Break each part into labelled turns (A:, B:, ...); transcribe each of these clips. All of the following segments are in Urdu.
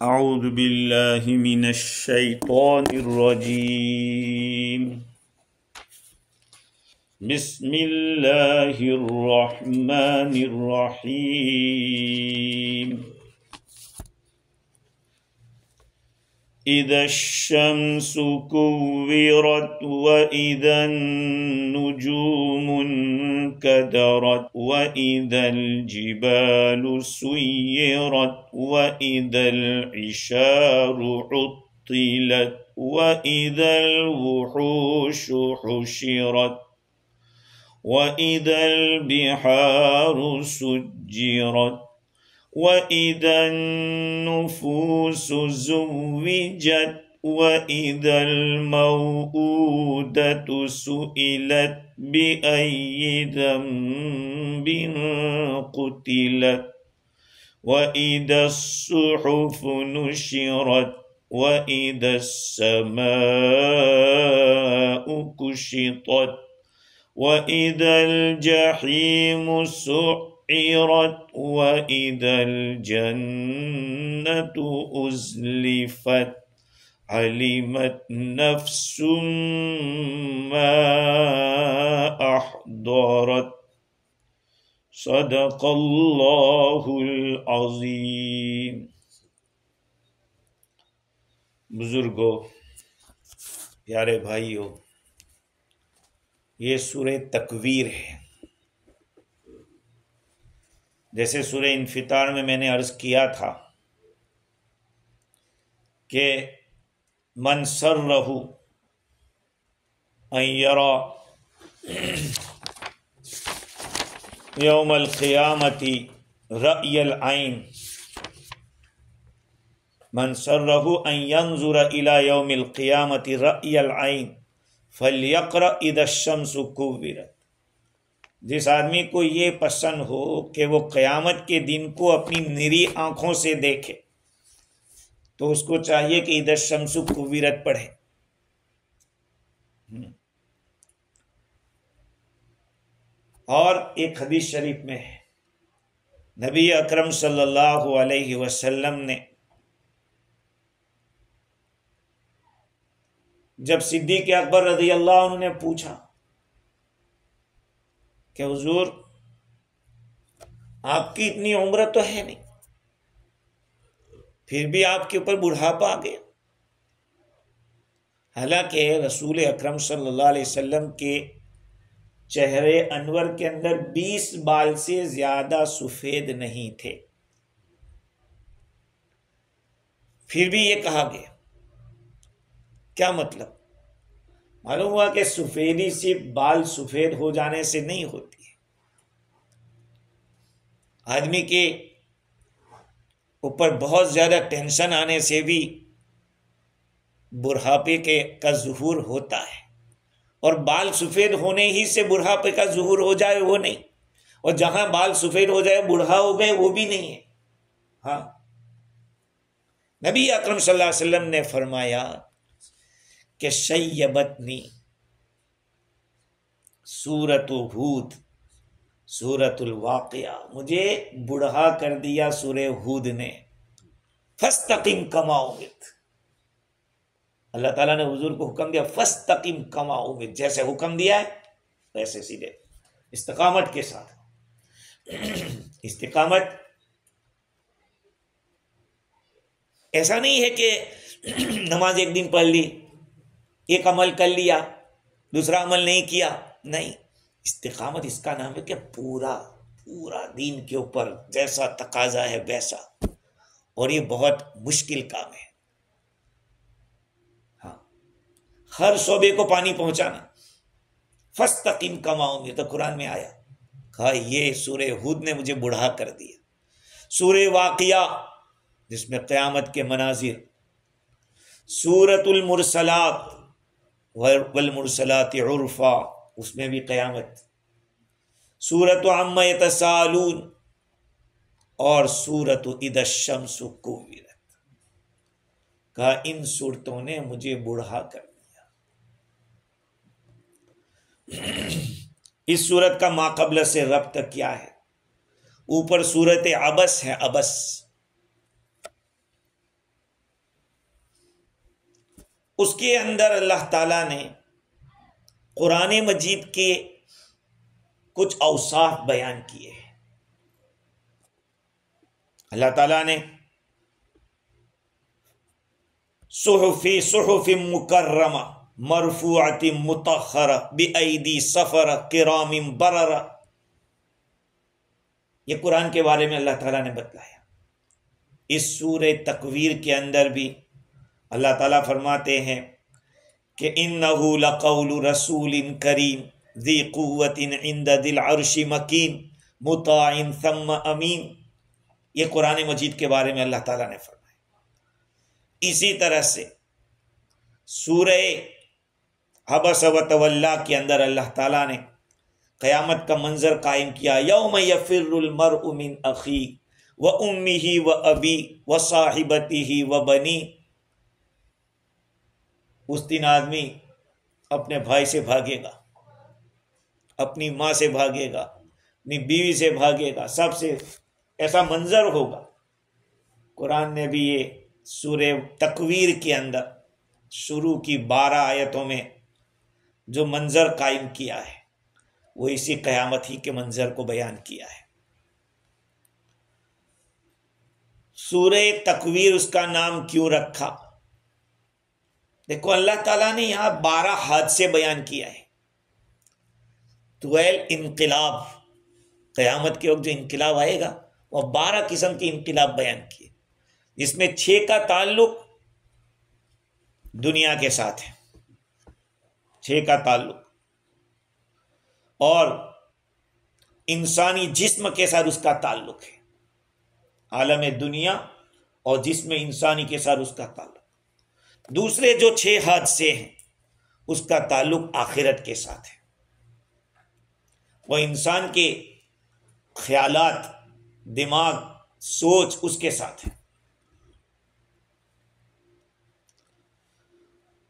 A: اعوذ باللہ من الشیطان الرجیم بسم اللہ الرحمن الرحیم اذا الشمس كورت واذا النجوم انكدرت واذا الجبال سيرت واذا العشار عطلت واذا الوحوش حشرت واذا البحار سجرت وَإِذَا النُّفُوسُ زُوِّجَتْ وَإِذَا الْمَوْءُودَةُ سُئِلَتْ بِأَيِّ ذَنبٍ قُتِلَتْ وَإِذَا الصُّحُفُ نُشِرَتْ وَإِذَا السَّمَاءُ كُشِطَتْ وَإِذَا الْجَحِيمُ سُعِّرَتْ وَإِذَا الْجَنَّةُ أُزْلِفَتْ عَلِمَتْ نَفْسٌ مَّا أَحْضَرَتْ صدق اللہ العظیم۔ بزرگوں، پیارے بھائیوں، یہ سورہ تکویر ہے۔ جیسے سورہ انفطار میں نے عرض کیا تھا کہ من سرہ ان یرا یوم القیامت رأی العین من سرہ ان ینظر الی یوم القیامت رأی العین فلیقرأ اذا الشمس کورت۔ جس آدمی کو یہ پسند ہو کہ وہ قیامت کے دن کو اپنی نری آنکھوں سے دیکھے تو اس کو چاہیے کہ اذا الشمس کورت پڑھے۔ اور ایک حدیث شریف میں ہے، نبی اکرم صلی اللہ علیہ وسلم نے جب صدیق اکبر رضی اللہ عنہ نے پوچھا کہ حضور آپ کی اتنی عمر تو ہے نہیں، پھر بھی آپ کے اوپر بڑھاپا آ گیا، حالانکہ رسول اکرم صلی اللہ علیہ وسلم کے چہرے انور کے اندر 20 بال سے زیادہ سفید نہیں تھے، پھر بھی یہ کہا گیا۔ کیا مطلب؟ معلوم ہوا کہ سفیدی صرف بال سفید ہو جانے سے نہیں ہوتی ہے، آدمی کے اوپر بہت زیادہ ٹینشن آنے سے بھی بڑھاپے کا ظہور ہوتا ہے، اور بال سفید ہونے ہی سے بڑھاپے کا ظہور ہو جائے وہ نہیں، اور جہاں بال سفید ہو جائے بوڑھا ہو گئے وہ بھی نہیں ہے۔ ہاں، نبی اکرم صلی اللہ علیہ وسلم نے فرمایا کہ شیبتنی سورۃ ہود سورۃ الواقعہ، مجھے بڑھا کر دیا سورہ ہود نے، فاستقم کما امرت۔ اللہ تعالیٰ نے حضور کو حکم دیا فاستقم کما امرت، جیسے حکم دیا ہے ویسے سیدھے استقامت کے ساتھ۔ استقامت ایسا نہیں ہے کہ نماز ایک دن پڑھ لی، ایک عمل کر لیا، دوسرا عمل نہیں کیا، نہیں۔ استقامت اس کا نام ہے کہ پورا دین کے اوپر جیسا تقاضا ہے ویسا، اور یہ بہت مشکل کام ہے۔ ہاں، ہر شعبے کو پانی پہنچانا۔ فاستقم کما امرت، تو قرآن میں آیا، کہا یہ سورہ ہود نے مجھے بڑھا کر دیا۔ سورہ واقعہ جس میں قیامت کے مناظر، سورۃ المرسلات والمرسلات عرفا، اس میں بھی قیامت، سورۃ عما یتساءلون، اور سورۃ اذا الشمس کورت۔ کہا ان صورتوں نے مجھے بڑھا کر دیا۔ اس صورت کا ماقبل سے ربط کیا ہے؟ اوپر صورت عبس ہے، عبس اس کے اندر اللہ تعالیٰ نے قرآن مجید کے کچھ اوصاف بیان کیے ہیں۔ اللہ تعالیٰ نے صحف مکرمہ مرفوعۃ مطہرہ بأیدی سفرہ کرام بررہ، یہ قرآن کے بارے میں اللہ تعالیٰ نے بتلایا۔ اس سورہ تکویر کے اندر بھی اللہ تعالیٰ فرماتے ہیں کہ انہ لقول رسول کریم ذی قوت عند ذی العرش مکین مطاع ثم امین، یہ قرآن مجید کے بارے میں اللہ تعالیٰ نے فرمایا۔ اسی طرح سے سورہ عبس وتولی کے اندر اللہ تعالیٰ نے قیامت کا منظر قائم کیا، یوم یفر المرء من اخیہ وامہ وابیہ وصاحبتہ وبنیہ، اس دن آدمی اپنے بھائی سے بھاگے گا، اپنی ماں سے بھاگے گا، اپنی بیوی سے بھاگے گا، سب سے ایسا منظر ہوگا۔ قرآن نے بھی یہ سورہ تکویر کے اندر شروع کی 12 آیتوں میں جو منظر قائم کیا ہے وہ اسی قیامت ہی کے منظر کو بیان کیا ہے۔ سورہ تکویر اس کا نام کیوں رکھا؟ دیکھو اللہ تعالیٰ نے یہاں 12 حادثے بیان کیا ہے، 12 انقلاب، قیامت کے وقت جو انقلاب آئے گا وہ 12 قسم کے انقلاب بیان کیے، جس میں 6 کا تعلق دنیا کے ساتھ ہے، 6 کا تعلق، اور انسانی جسم کے ساتھ اس کا تعلق ہے، عالم دنیا اور جسم انسانی کے ساتھ اس کا تعلق۔ دوسرے جو 6 حادثے ہیں اس کا تعلق آخرت کے ساتھ ہے، وہ انسان کے خیالات، دماغ، سوچ اس کے ساتھ ہے۔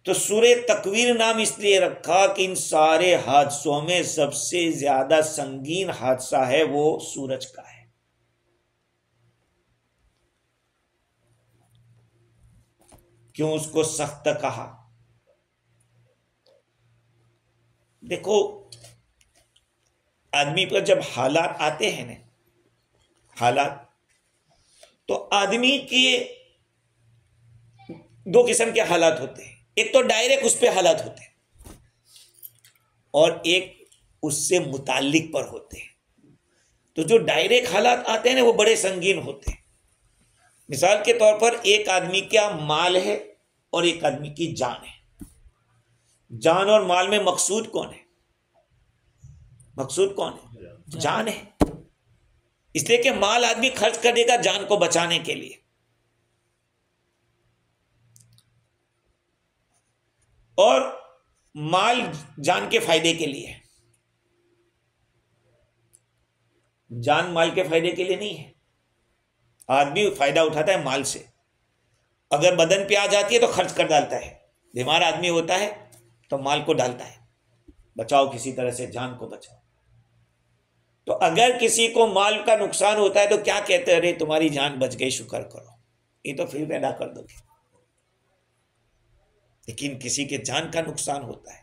A: تو سورہ تکویر نام اس لیے رکھا کہ ان سارے حادثوں میں سب سے زیادہ سنگین حادثہ ہے وہ سورج کا ہے۔ کیوں اس کو سخت کہا؟ دیکھو آدمی پر جب حالات آتے ہیں نا، حالات، تو آدمی کے 2 قسم کے حالات ہوتے ہیں، ایک تو ڈائریکٹ اس پہ حالات ہوتے ہیں اور ایک اس سے متعلق پر ہوتے ہیں۔ تو جو ڈائریکٹ حالات آتے ہیں نا وہ بڑے سنگین ہوتے ہیں۔ مثال کے طور پر ایک آدمی کا مال ہے اور ایک آدمی کی جان ہے۔ جان اور مال میں مقصود کون ہے؟ مقصود کون ہے؟ جان ہے، اس لیے کہ مال آدمی خرچ کر دے گا جان کو بچانے کے لیے، اور مال جان کے فائدے کے لیے، جان مال کے فائدے کے لیے نہیں ہے۔ آدمی فائدہ اٹھاتا ہے مال سے، اگر بدن پہ آ جاتی ہے تو خرچ کر ڈالتا ہے، بیمار آدمی ہوتا ہے تو مال کو ڈالتا ہے، بچاؤ کسی طرح سے، جان کو بچاؤ۔ تو اگر کسی کو مال کا نقصان ہوتا ہے تو کیا کہتے ہیں؟ ارے تمہاری جان بچ گئی، شکر کرو، یہ تو پھر پیدا کر دو گے۔ لیکن کسی کے جان کا نقصان ہوتا ہے،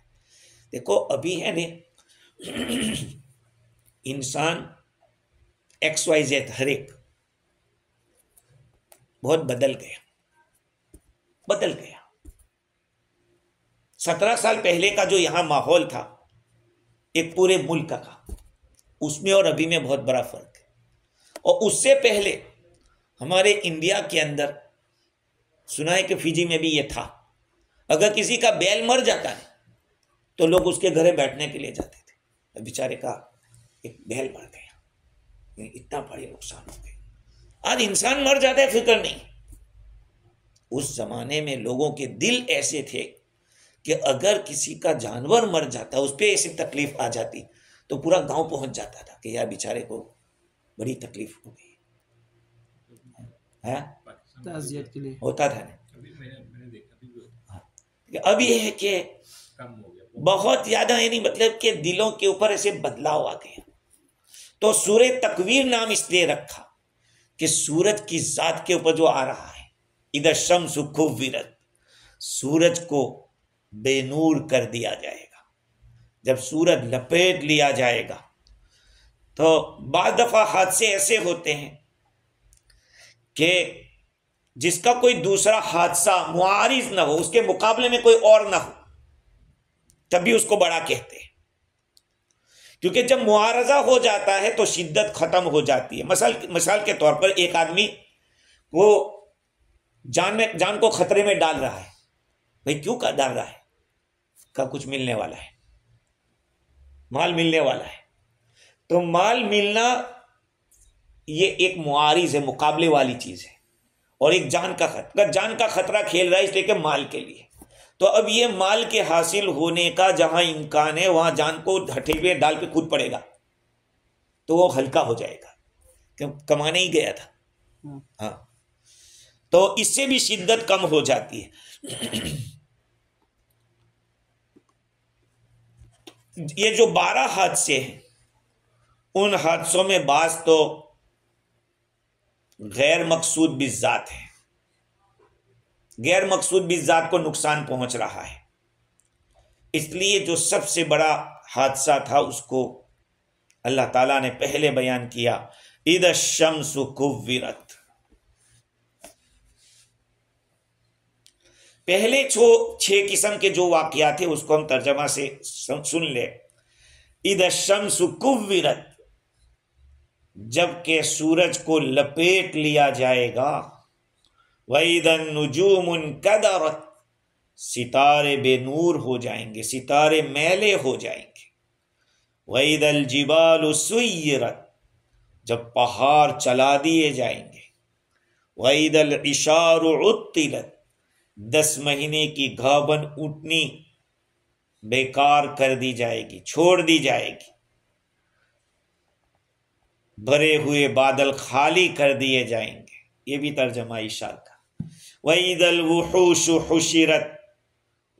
A: دیکھو ابھی ہے نا انسان XYZ ہر ایک بہت بدل گیا 17 سال پہلے کا جو یہاں ماحول تھا ایک پورے ملک کا، اس میں اور ابھی میں بہت بڑا فرق ہے۔ اور اس سے پہلے ہمارے انڈیا کے اندر سنا ہے کہ فیجی میں بھی یہ تھا، اگر کسی کا بیل مر جاتا ہے تو لوگ اس کے گھر بیٹھنے کے لیے جاتے تھے، بیچارے کا ایک بیل مر گیا، اتنا بڑے نقصان ہو گئے۔ آج انسان مر جاتا ہے فکر نہیں۔ اس زمانے میں لوگوں کے دل ایسے تھے کہ اگر کسی کا جانور مر جاتا، اس پہ ایسی تکلیف آ جاتی تو پورا گاؤں پہنچ جاتا تھا کہ یار بیچارے کو بڑی تکلیف ہو گئی، تعزیت کے لیے ہوتا تھا نا۔ اب یہ ہے کہ بہت زیادہ، یعنی مطلب کہ دلوں کے اوپر ایسے بدلاؤ آ گئے۔ تو سورہ تکویر نام اس لیے رکھا کہ سورج کی ذات کے اوپر جو آ رہا ہے، اذا الشمس کورت، سورج کو بے نور کر دیا جائے گا، جب سورج لپیٹ لیا جائے گا تو بعض دفعہ حادثے ایسے ہوتے ہیں کہ جس کا کوئی دوسرا حادثہ معارض نہ ہو، اس کے مقابلے میں کوئی اور نہ ہو، تب بھی اس کو بڑا کہتے ہیں، کیونکہ جب معارضہ ہو جاتا ہے تو شدت ختم ہو جاتی ہے۔ مثال کے طور پر ایک آدمی وہ جان کو خطرے میں ڈال رہا ہے، بھئی کیوں کا ڈال رہا ہے؟ کا کچھ ملنے والا ہے، مال ملنے والا ہے، تو مال ملنا یہ ایک معارض ہے، مقابلے والی چیز ہے، اور ایک جان کا خطرہ کھیل رہا ہے اس لیے کہ مال کے لیے، تو اب یہ مال کے حاصل ہونے کا جہاں امکان ہے وہاں جان کو ہٹے ہوئے ڈال پہ کود پڑے گا تو وہ ہلکا ہو جائے گا، کہ کمانے ہی گیا تھا۔ ہاں، تو اس سے بھی شدت کم ہو جاتی ہے۔ یہ جو 12 حادثے ہیں، ان حادثوں میں بعض تو غیر مقصود بالذات ہے، غیر مقصود بالذات کو نقصان پہنچ رہا ہے، اس لیے جو سب سے بڑا حادثہ تھا اس کو اللہ تعالیٰ نے پہلے بیان کیا، اذا الشمس کورت۔ پہلے 6 قسم کے جو واقعات تھے اس کو ہم ترجمہ سے سن لیں۔ اذا الشمس کورت، جب کہ سورج کو لپیٹ لیا جائے گا، وَإِذَا النُّجُومُ انْكَدَرَتْ، ستارے بے نور ہو جائیں گے، ستارے میلے ہو جائیں گے، وَإِذَا الْجِبَالُ سُيِّرَتْ، جب پہاڑ چلا دیے جائیں گے، وَإِذَا الْعِشَارُ عُطِّلَتْ، 10 مہینے کی گھابن اونٹنی بیکار کر دی جائے گی، چھوڑ دی جائے گی، بھرے ہوئے بادل خالی کر دیے جائیں گے، یہ بھی ترجمہ عشاء کا۔ وَإِذَا الْوُحُوشُ حُشِرَتْ،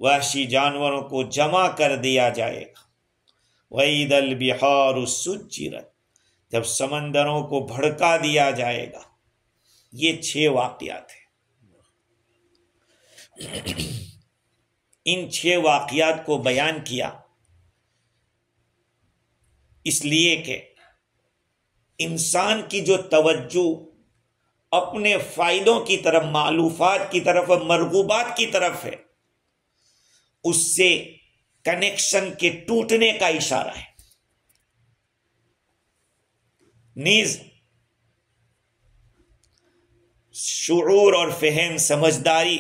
A: وحشی جانوروں کو جمع کر دیا جائے گا، وَإِذَا الْبِحَارُ سُجِّرَتْ، جب سمندروں کو بھڑکا دیا جائے گا۔ یہ 6 واقعات ہیں۔ ان 6 واقعات کو بیان کیا اس لیے کہ انسان کی جو توجہ اپنے فائدوں کی طرف، معلوفات کی طرف، مرغوبات کی طرف ہے، اس سے کنیکشن کے ٹوٹنے کا اشارہ ہے۔ نیز شعور اور فہم، سمجھداری،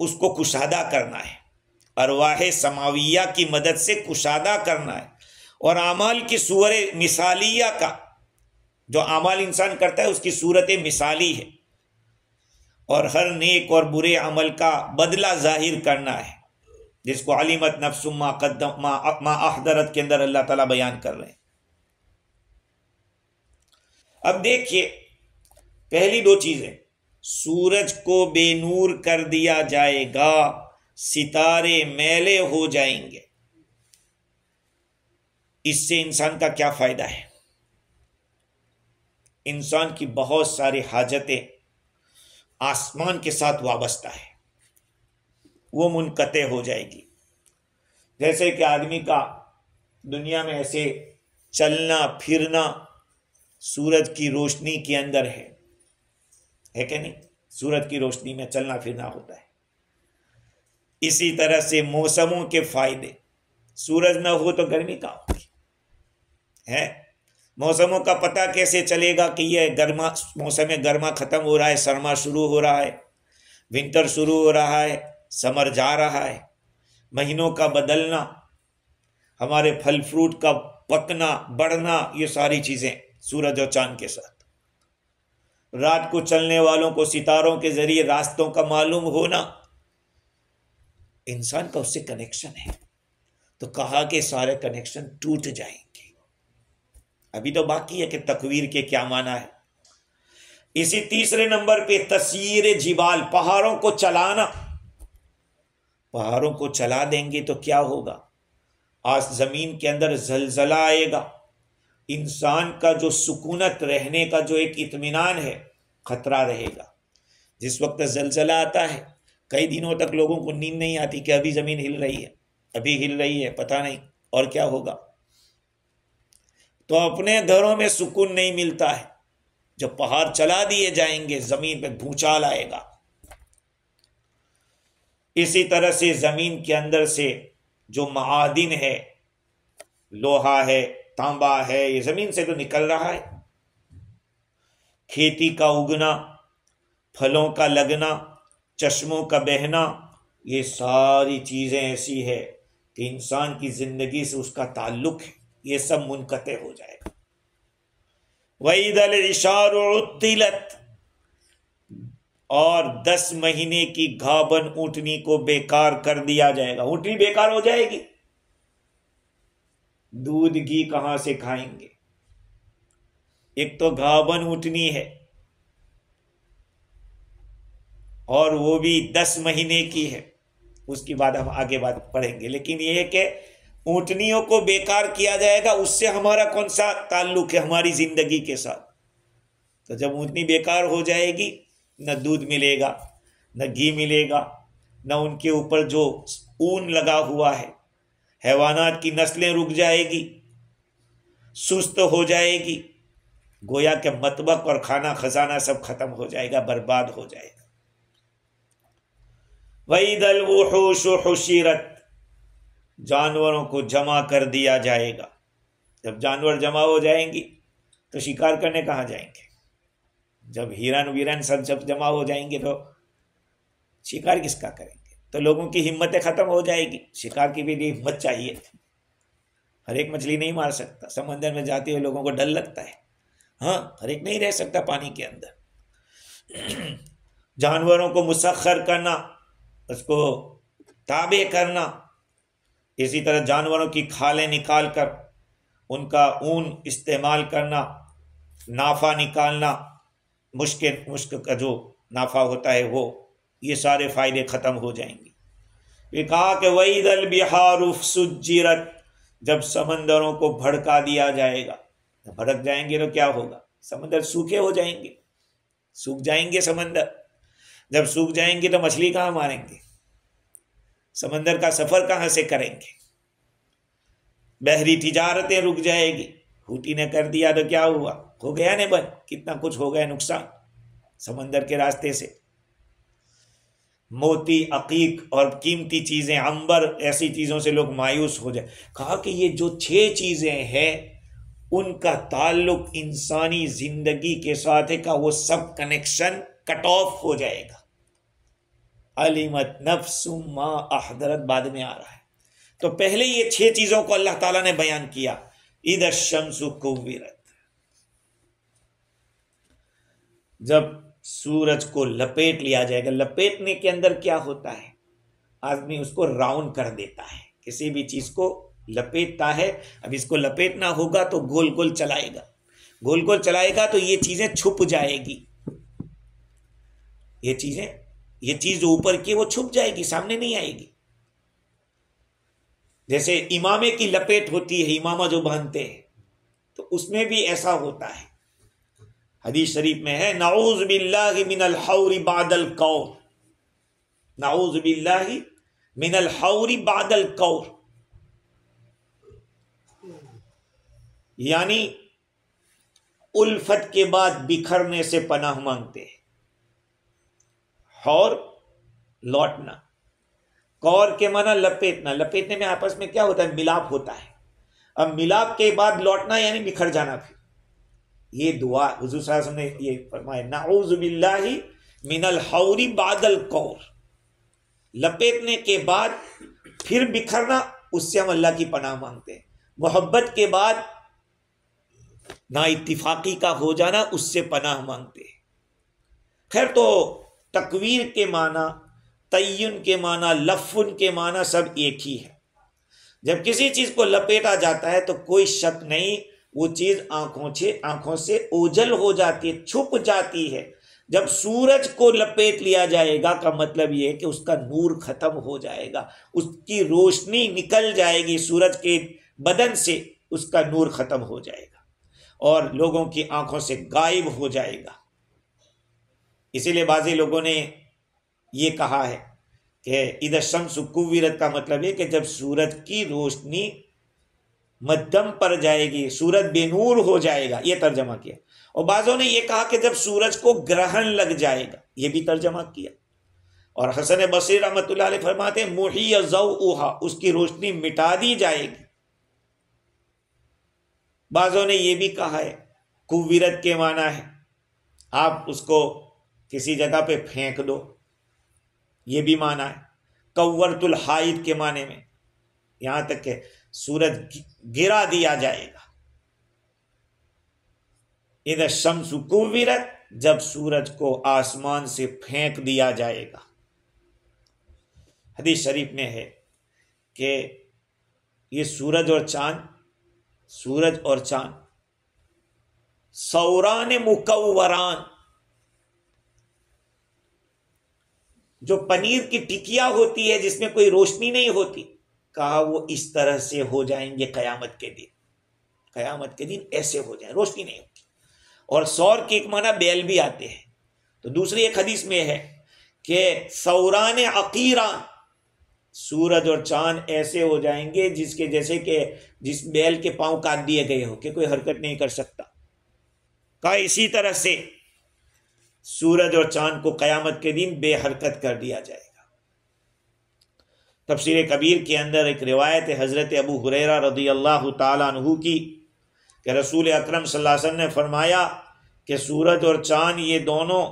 A: اس کو کشادہ کرنا ہے، ارواح سماویہ کی مدد سے کشادہ کرنا ہے، اور اعمال کی صور مثالیہ کا، جو اعمال انسان کرتا ہے اس کی صورت مثالی ہے، اور ہر نیک اور برے عمل کا بدلہ ظاہر کرنا ہے، جس کو علمت نفس ما احضرت کے اندر اللہ تعالیٰ بیان کر رہے ہیں۔ اب دیکھیے پہلی 2 چیزیں، سورج کو بے نور کر دیا جائے گا، ستارے میلے ہو جائیں گے، اس سے انسان کا کیا فائدہ ہے؟ انسان کی بہت ساری حاجتیں آسمان کے ساتھ وابستہ ہے، وہ منقطع ہو جائے گی۔ جیسے کہ آدمی کا دنیا میں ایسے چلنا پھرنا سورج کی روشنی کے اندر ہے کہ نہیں؟ سورج کی روشنی میں چلنا پھرنا ہوتا ہے۔ اسی طرح سے موسموں کے فائدے، سورج نہ ہو تو گرمی کہاں ہوگی ہے؟ موسموں کا پتہ کیسے چلے گا کہ یہ موسم گرما ختم ہو رہا ہے، سرما شروع ہو رہا ہے، ونٹر شروع ہو رہا ہے، سمر جا رہا ہے، مہینوں کا بدلنا، ہمارے پھل فروٹ کا پکنا بڑھنا، یہ ساری چیزیں سورج اور چاند کے ساتھ۔ رات کو چلنے والوں کو ستاروں کے ذریعے راستوں کا معلوم ہونا، انسان کا اس سے کنیکشن ہے، تو کہا کہ سارے کنیکشن ٹوٹ جائیں گے۔ ابھی تو باقی ہے کہ تکویر کے کیا معنی ہے۔ اسی تیسرے نمبر پہ تسییر جبال، پہاڑوں کو چلانا۔ پہاڑوں کو چلا دیں گے تو کیا ہوگا؟ آج زمین کے اندر زلزلہ آئے گا، انسان کا جو سکونت رہنے کا جو ایک اطمینان ہے خطرہ رہے گا۔ جس وقت زلزلہ آتا ہے کئی دنوں تک لوگوں کو نیند نہیں آتی کہ ابھی زمین ہل رہی ہے، ابھی ہل رہی ہے، پتہ نہیں اور کیا ہوگا. تو اپنے گھروں میں سکون نہیں ملتا ہے. جب پہاڑ چلا دیے جائیں گے زمین پہ بھونچال آئے گا. اسی طرح سے زمین کے اندر سے جو معادن ہے، لوہا ہے، تانبا ہے، یہ زمین سے تو نکل رہا ہے. کھیتی کا اگنا، پھلوں کا لگنا، چشموں کا بہنا، یہ ساری چیزیں ایسی ہے کہ انسان کی زندگی سے اس کا تعلق ہے، یہ سب منقطع ہو جائے گا. وَإِذَا الْعِشَارُ عُطِّلَتْ، اور 10 مہینے کی گھابن اونٹنی کو بیکار کر دیا جائے گا. اونٹنی بیکار ہو جائے گی، دودھ گھی کہاں سے کھائیں گے؟ ایک تو گھابن اونٹنی ہے اور وہ بھی 10 مہینے کی ہے. اس کی بعد ہم آگے بات پڑھیں گے. لیکن یہ ہے کہ اونٹنیوں کو بیکار کیا جائے گا، اس سے ہمارا کون سا تعلق ہے ہماری زندگی کے ساتھ؟ تو جب اونٹنی بیکار ہو جائے گی، نہ دودھ ملے گا، نہ گھی ملے گا، نہ ان کے اوپر جو اون لگا ہوا ہے، حیوانات کی نسلیں رک جائے گی، سست ہو جائے گی. گویا کہ مطبخ اور کھانا خزانہ سب ختم ہو جائے گا، برباد ہو جائے گا. وَإِذَا الْوُحُوشُ حُشِرَتْ، جانوروں کو جمع کر دیا جائے گا. جب جانور جمع ہو جائیں گی تو شکار کرنے کہاں جائیں گے؟ جب ہرن ویرن سب جمع ہو جائیں گے تو شکار کس کا کریں گے؟ تو لوگوں کی ہمتیں ختم ہو جائے گی. شکار کی بھی ہمت چاہیے. ہر ایک مچھلی نہیں مار سکتا. سمندر میں جاتے ہوئے لوگوں کو ڈر لگتا ہے. ہاں، ہر ایک نہیں رہ سکتا پانی کے اندر. جانوروں کو مسخر کرنا، اس کو تابع کرنا. اسی طرح جانوروں کی کھالیں نکال کر ان کا اون استعمال کرنا، نافع نکالنا، مشک کا جو نافع ہوتا ہے وہ، یہ سارے فائدے ختم ہو جائیں گے. یہ کہا کہ وَإِذَا الْبِحَارُ سُجِّرَتْ، جب سمندروں کو بھڑکا دیا جائے گا. بھڑک جائیں گے تو کیا ہوگا؟ سمندر سوکھے ہو جائیں گے، سوکھ جائیں گے سمندر. جب سوکھ جائیں گے تو مچھلی کہاں ماریں گے؟ سمندر کا سفر کہاں سے کریں گے؟ بحری تجارتیں رک جائے گی. ہوتی نے کر دیا تو کیا ہوا؟ ہو گیا نا بند، کتنا کچھ ہو گیا نقصان سمندر کے راستے سے. موتی، عقیق اور قیمتی چیزیں، عنبر، ایسی چیزوں سے لوگ مایوس ہو جائے. کہا کہ یہ جو 6 چیزیں ہیں ان کا تعلق انسانی زندگی کے ساتھ ہے، کہ وہ سب کنیکشن کٹ آف ہو جائے گا. علمت نفس ما احضرت بعد میں آ رہا ہے. تو پہلے یہ 6 چیزوں کو اللہ تعالیٰ نے بیان کیا. اذا الشمس کورت، جب سورج کو لپیٹ لیا جائے گا. لپیٹنے کے اندر کیا ہوتا ہے؟ آدمی اس کو راؤنڈ کر دیتا ہے، کسی بھی چیز کو لپیٹتا ہے. اب اس کو لپیٹنا ہوگا تو گول گول چلائے گا، گول گول چلائے گا تو یہ چیزیں چھپ جائے گی. یہ چیز جو اوپر کی وہ چھپ جائے گی، سامنے نہیں آئے گی. جیسے امامے کی لپیٹ ہوتی ہے، امامہ جو باندھتے ہیں، تو اس میں بھی ایسا ہوتا ہے. حدیث شریف میں ہے نعوذ باللہ من الحور بعد القور، نعوذ باللہ من الحور بعد القور، یعنی الفت کے بعد بکھرنے سے پناہ مانگتے ہیں. حور لوٹنا، کور کے معنی لپیٹنا. لپیٹنے میں آپس میں کیا ہوتا ہے؟ ملاپ ہوتا ہے. اب ملاپ کے بعد لوٹنا یعنی بکھر جانا. پھر یہ دعا حضور صلی اللہ علیہ وسلم نے یہ فرمایا نعوذ باللہ من الحور بعد القور، لپیٹنے کے بعد پھر بکھرنا، اس سے ہم اللہ کی پناہ مانگتے ہیں. محبت کے بعد نا اتفاقی کا ہو جانا، اس سے پناہ مانگتے ہیں. خیر، تو تکویر کے معنی، تعین کے معنی، لفن کے معنی سب ایک ہی ہے. جب کسی چیز کو لپیٹا جاتا ہے تو کوئی شک نہیں، وہ چیز آنکھوں سے اوجھل ہو جاتی ہے، چھپ جاتی ہے. جب سورج کو لپیٹ لیا جائے گا کا مطلب یہ ہے کہ اس کا نور ختم ہو جائے گا، اس کی روشنی نکل جائے گی. سورج کے بدن سے اس کا نور ختم ہو جائے گا اور لوگوں کی آنکھوں سے غائب ہو جائے گا. اسی لیے بعضی لوگوں نے یہ کہا ہے کہ اذا الشمس کوورت کا مطلب ہے کہ جب سورج کی روشنی مدھم پر جائے گی، سورج بے نور ہو جائے گا، یہ ترجمہ کیا۔ اور بعضوں نے یہ کہا کہ جب سورج کو گرہن لگ جائے گا، یہ بھی ترجمہ کیا۔ اور حسن بصری رحمۃ اللہ علیہ فرماتے ہیں محی ضوءھا، اس کی روشنی مٹا دی جائے گی۔ بعضوں نے یہ بھی کہا ہے کوورت کے معنی ہے آپ اس کو کسی جگہ پہ پھینک دو، یہ بھی معنی ہے۔ کورت الحائط کے معنی میں یہاں تک کہ سورج گرا دیا جائے گا۔ اذا الشمس کوورت، جب سورج کو آسمان سے پھینک دیا جائے گا۔ حدیث شریف میں ہے کہ یہ سورج اور چاند سوران مکوران، جو پنیر کی ٹکیا ہوتی ہے جس میں کوئی روشنی نہیں ہوتی، کہا وہ اس طرح سے ہو جائیں گے قیامت کے دن۔ قیامت کے دن ایسے ہو جائیں، روشنی نہیں ہوتی۔ اور سور کے ایک معنی بیل بھی آتے ہیں۔ تو دوسری ایک حدیث میں ہے کہ سوران عقیران، سورج اور چاند ایسے ہو جائیں گے جس کے جیسے کہ جس بیل کے پاؤں کاٹ دیے گئے ہو کہ کوئی حرکت نہیں کر سکتا۔ کہا اسی طرح سے سورج اور چاند کو قیامت کے دن بے حرکت کر دیا جائے گا۔ تفسیر کبیر کے اندر ایک روایت ہے حضرت ابو ہریرہ رضی اللہ تعالیٰ عنہ کی کہ رسول اکرم صلی اللہ علیہ وسلم نے فرمایا کہ سورج اور چاند یہ دونوں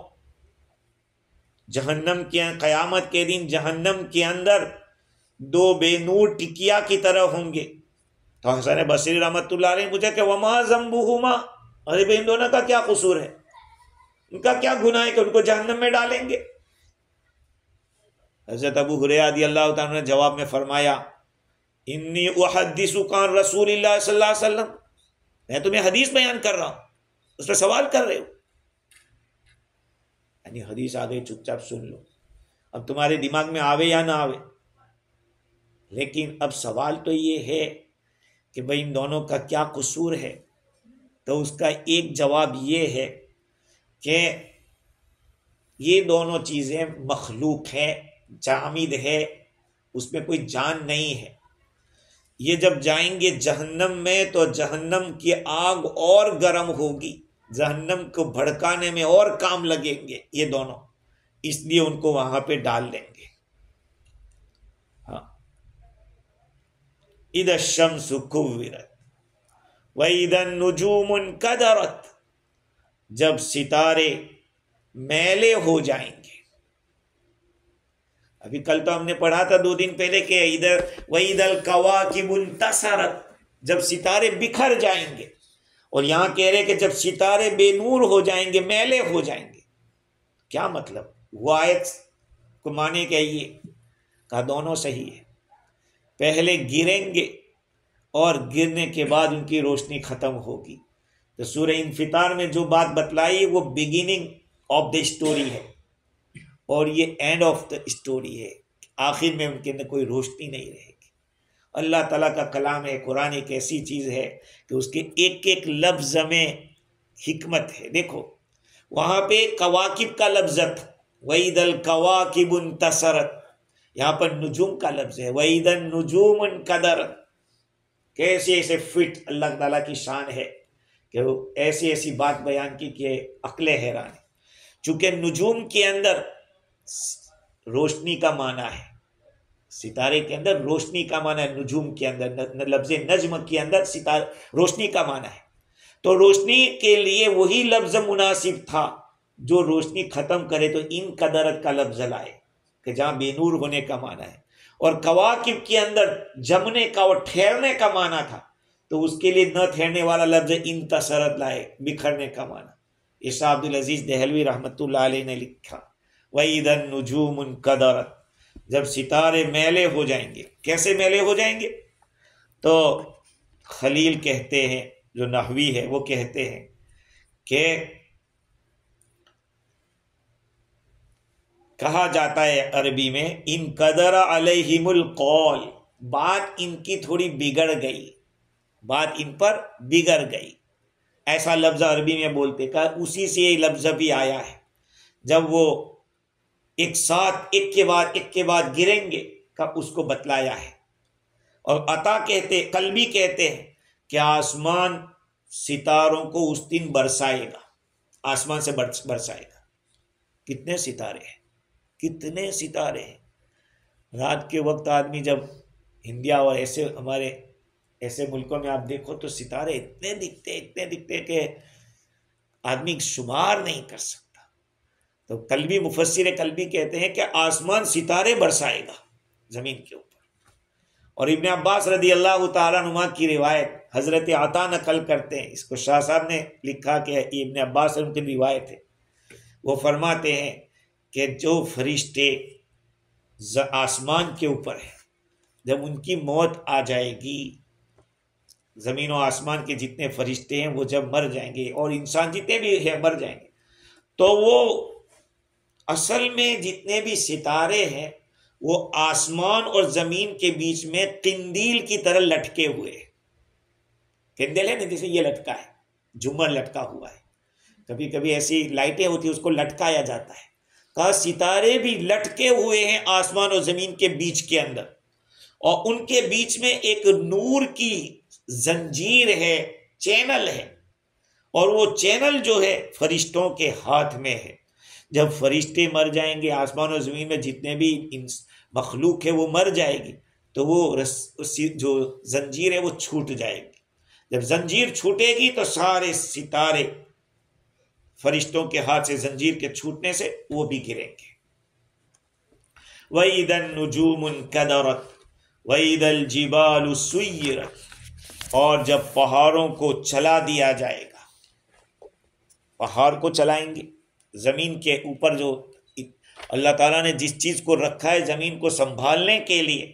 A: جہنم کے قیامت کے دن جہنم کے اندر دو بے نور ٹکیا کی طرح ہوں گے۔ تو حسن بصری رحمۃ اللہ علیہ نے پوچھا کہ وما ذنبہما، ارے بھائی ان دونوں کا کیا قصور ہے، ان کا کیا گناہ ہے کہ ان کو جہنم میں ڈالیں گے؟ حضرت ابو ہریرہ رضی اللہ تعالیٰ نے جواب میں فرمایا انی احدثک عن رسول اللہ صلی اللہ علیہ وسلم، میں تمہیں حدیث بیان کر رہا ہوں، اس پہ سوال کر رہے ہو، یعنی حدیث آ گئی چپ چاپ سن لو، اب تمہارے دماغ میں آوے یا نہ آوے۔ لیکن اب سوال تو یہ ہے کہ بھئی ان دونوں کا کیا قصور ہے؟ تو اس کا ایک جواب یہ ہے کہ یہ دونوں چیزیں مخلوق ہیں، جامد ہے، اس میں کوئی جان نہیں ہے۔ یہ جب جائیں گے جہنم میں تو جہنم کی آگ اور گرم ہوگی، جہنم کو بھڑکانے میں اور کام لگیں گے یہ دونوں، اس لیے ان کو وہاں پہ ڈال دیں گے۔ ہاں، اذا الشمس کوورت واذا النجوم انکدرت، جب ستارے میلے ہو جائیں گے۔ ابھی کل تو ہم نے پڑھا تھا 2 دن پہلے کہ وَإِذَا الْكَوَاكِبُ انتَثَرَتْ، جب ستارے بکھر جائیں گے، اور یہاں کہہ رہے کہ جب ستارے بے نور ہو جائیں گے، میلے ہو جائیں گے۔ کیا مطلب؟ وہ آیت کو معنی کیا یہ کہا دونوں صحیح ہے، پہلے گریں گے اور گرنے کے بعد ان کی روشنی ختم ہوگی۔ تو سورہ انفطار میں جو بات بتلائی وہ بگننگ آف دا اسٹوری ہے، اور یہ اینڈ آف دا اسٹوری ہے، آخر میں ان کے اندر کوئی روشنی نہیں رہے گی۔ اللہ تعالیٰ کا کلام ہے، قرآن ایک ایسی چیز ہے کہ اس کے ایک ایک لفظ میں حکمت ہے۔ دیکھو وہاں پہ کواکب کا لفظ تھا وَإِذَا الْكَوَاكِبُ انتَثَرَتْ، یہاں پر نجوم کا لفظ ہے وَإِذَا النُّجُومُ انْكَدَرَتْ۔ کیسے ایسے فٹ اللہ تعالیٰ کی شان ہے کہ وہ ایسی ایسی بات بیان کی کہ عقلیں حیران ہے۔ چونکہ نجوم کے اندر روشنی کا معنی ہے، ستارے کے اندر روشنی کا معنی ہے، نجوم کے اندر لفظ نجم کے اندر ستارے روشنی کا معنی ہے۔ تو روشنی کے لیے وہی لفظ مناسب تھا جو روشنی ختم کرے، تو ان قدرت کا لفظ لائے کہ جہاں بے نور ہونے کا معنی ہے، اور کواکب کے اندر جمنے کا اور ٹھہرنے کا معنی تھا، تو اس کے لیے نہ ٹھہرنے والا لفظ انتصرت لائے، بکھرنے کا معنی۔ عیسیٰ عبدالعزیز دہلوی رحمۃ اللہ علیہ نے لکھا وَإِذَا النُّجُومُ انْكَدَرَتْ، جب ستارے میلے ہو جائیں گے۔ کیسے میلے ہو جائیں گے؟ تو خلیل کہتے ہیں، جو نحوی ہے وہ کہتے ہیں کہ کہا جاتا ہے عربی میں انقدر علیہم القول، بات ان کی تھوڑی بگڑ گئی، بات ان پر بگڑ گئی، ایسا لفظ عربی میں بولتے کا، اسی سے یہ لفظ بھی آیا ہے جب وہ ایک ساتھ ایک کے بعد گریں گے کا اس کو بتلایا ہے۔ اور عطا قلبی کہتے ہیں کہ آسمان ستاروں کو اس دن برسائے گا، آسمان سے برسائے گا۔ کتنے ستارے ہیں، کتنے ستارے ہیں۔ رات کے وقت آدمی جب انڈیا اور ایسے ہمارے ایسے ملکوں میں آپ دیکھو تو ستارے اتنے دکھتے کہ آدمی شمار نہیں کر سکتا۔ تو قلبی مفسر قلبی کہتے ہیں کہ آسمان ستارے برسائے گا زمین کے اوپر۔ اور ابن عباس رضی اللہ تعالیٰ عنہ کی روایت حضرت عطا نقل کرتے ہیں، اس کو شاہ صاحب نے لکھا کہ یہ ابن عباس ان کی روایت ہے۔ وہ فرماتے ہیں کہ جو فرشتے آسمان کے اوپر ہیں، جب ان کی موت آ جائے گی، زمین و آسمان کے جتنے فرشتے ہیں وہ جب مر جائیں گے، اور انسان جتنے بھی ہیں مر جائیں گے، تو وہ اصل میں جتنے بھی ستارے ہیں وہ آسمان اور زمین کے بیچ میں قندیل کی طرح لٹکے ہوئے ہیں۔ قندیل ہے نا، جیسے یہ لٹکا ہے، جھومر لٹکا ہوا ہے، کبھی کبھی ایسی لائٹیں ہوتی ہیں اس کو لٹکایا جاتا ہے۔ کہا ستارے بھی لٹکے ہوئے ہیں آسمان اور زمین کے بیچ کے اندر، اور ان کے بیچ میں ایک نور کی زنجیر ہے، چینل ہے، اور وہ چینل جو ہے فرشتوں کے ہاتھ میں ہے۔ جب فرشتے مر جائیں گے، آسمان اور زمین میں جتنے بھی مخلوق ہے وہ مر جائے گی، تو وہ جو زنجیر ہے وہ چھوٹ جائے گی۔ جب زنجیر چھوٹے گی تو سارے ستارے فرشتوں کے ہاتھ سے زنجیر کے چھوٹنے سے وہ بھی گریں گے۔ وَإِذَا النُّجُومُ انْكَدَرَتْ وَإِذَا الْجِبَالُ سُيِّرَتْ، اور جب پہاڑوں کو چلا دیا جائے گا، پہاڑ کو چلائیں گے، زمین کے اوپر جو اللہ تعالیٰ نے جس چیز کو رکھا ہے زمین کو سنبھالنے کے لیے،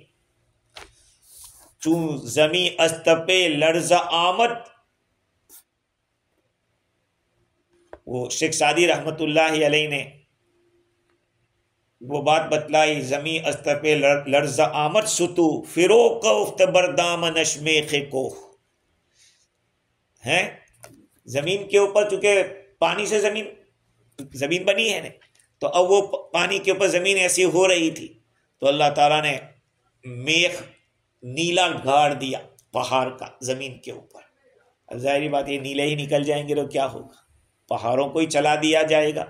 A: چون زمین استپے لرز آمد، وہ شیخ سعدی رحمت اللہ علیہ نے وہ بات بتلائی، زمین استپے لرز آمد ستو فرو کوفت بردام نشمیخ کو ہے۔ زمین کے اوپر چونکہ پانی سے زمین بنی ہے نا، تو اب وہ پانی کے اوپر زمین ایسی ہو رہی تھی، تو اللہ تعالیٰ نے میخ نیلا گاڑ دیا پہاڑ کا زمین کے اوپر۔ اب ظاہری بات یہ نیلے ہی نکل جائیں گے تو کیا ہوگا، پہاڑوں کو ہی چلا دیا جائے گا۔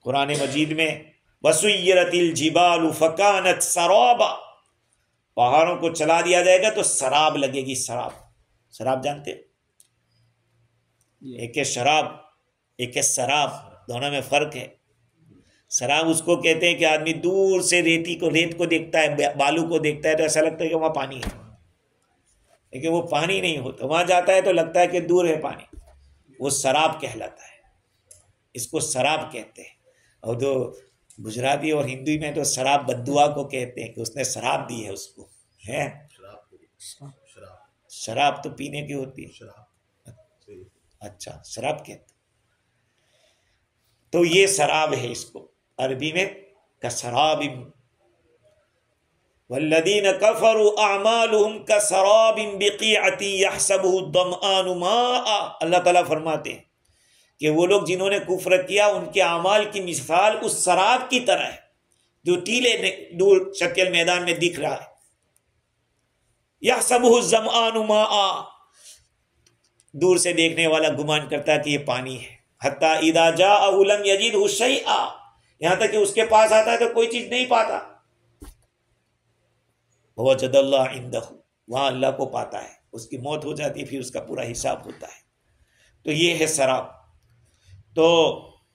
A: قرآن مجید میں وَسُيِّرَتِ الْجِبَالُ فَكَانَتْ سَرَابًا، پہاڑوں کو چلا دیا جائے گا تو سراب لگے گی۔ سراب جانتے ہیں؟ ایک ہے شراب، ایک ہے سراب، دونوں میں فرق ہے۔ سراب اس کو کہتے ہیں کہ آدمی دور سے ریت کو دیکھتا ہے، بالو کو دیکھتا ہے تو ایسا لگتا ہے کہ وہاں پانی ہے، لیکن وہ پانی نہیں ہوتا، وہاں جاتا ہے تو لگتا ہے کہ دور ہے پانی، وہ سراب کہلاتا ہے، اس کو سراب کہتے ہیں۔ اور جو گجراتی اور ہندی میں تو سراب بددعا کو کہتے ہیں کہ اس نے شراب دی ہے اس کو، ہے شراب تو پینے کی ہوتی ہے، اچھا شراب کہتے ہیں۔ تو یہ سراب ہے، اس کو عربی میں کسراب، والذین کفروا اعمالهم کسراب بقیعۃ یحسبہ الظمآن ماء، اللہ تعالیٰ فرماتے ہیں کہ وہ لوگ جنہوں نے کفر کیا ان کے اعمال کی مثال اس سراب کی طرح ہے جو ٹیلے دور شکل میدان میں دکھ رہا ہے۔ یحسبہ الظمآن ماء، دور سے دیکھنے والا گمان کرتا ہے کہ یہ پانی ہے، حتی اذا جاءہ لم یجدہ شیئا، یہاں تک کہ اس کے پاس آتا ہے تو کوئی چیز نہیں پاتا۔ وجد اللہ عندہ، وہاں اللہ کو پاتا ہے، اس کی موت ہو جاتی ہے پھر اس کا پورا حساب ہوتا ہے۔ تو یہ ہے سراب۔ تو